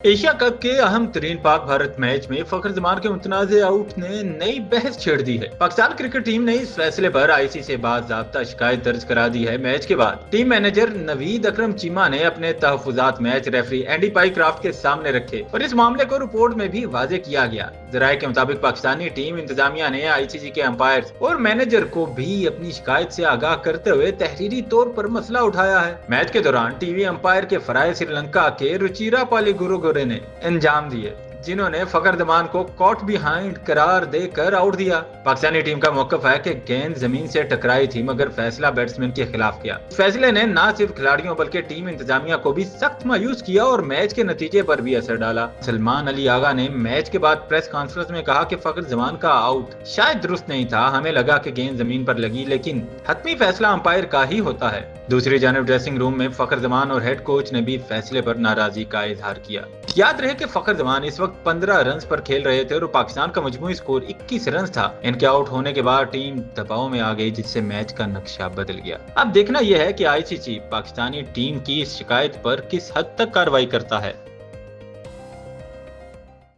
Asia cup के अहम तरीन पाक भारत मैच में फखर जमान के मुतनाज़ आउट ने नई बहस छेड़ दी है। पाकिस्तान क्रिकेट टीम ने इस फैसले पर आईसीसी से बाज़ाब्ता शिकायत दर्ज करा दी है। मैच के बाद टीम मैनेजर नवीद अकरम चीमा ने अपने तहफुजात मैच रेफरी एंडी पाईक्राफ्ट के सामने रखे और इस मामले को रिपोर्ट में भी वाजे किया गया। जराये के मुताबिक पाकिस्तानी टीम इंतजामिया ने आईसीसी के अंपायर और मैनेजर को भी अपनी शिकायत से आगाह करते हुए तहरीरी तौर पर मसला उठाया है। मैच के दौरान टीवी अंपायर के फराय श्रीलंका के रुचिरा पालीगुरु ने अंजाम दिए, जिन्होंने फखर जमान को कॉट बिहाइंड करार देकर आउट दिया। पाकिस्तानी टीम का मौकफ है कि गेंद जमीन से टकराई थी, मगर फैसला बैट्समैन के खिलाफ किया। फैसले ने न सिर्फ खिलाड़ियों बल्कि टीम इंतजामिया को भी सख्त मायूस किया और मैच के नतीजे पर भी असर डाला। सलमान अली आगा ने मैच के बाद प्रेस कॉन्फ्रेंस में कहा कि फखर जमान का आउट शायद दुरुस्त नहीं था। हमें लगा कि गेंद जमीन पर लगी, लेकिन हतमी फैसला अंपायर का ही होता है। दूसरी जानब ड्रेसिंग रूम में फखर जमान और हेड कोच ने भी फैसले पर नाराजगी का इजहार किया। याद रहे कि फखर जमान इस वक्त 15 रन पर खेल रहे थे और पाकिस्तान का मजमूई स्कोर 21 रन था। इनके आउट होने के बाद टीम दबाव में आ गई, जिससे मैच का नक्शा बदल गया। अब देखना यह है कि आईसीसी पाकिस्तानी टीम की इस शिकायत पर किस हद तक कार्रवाई करता है।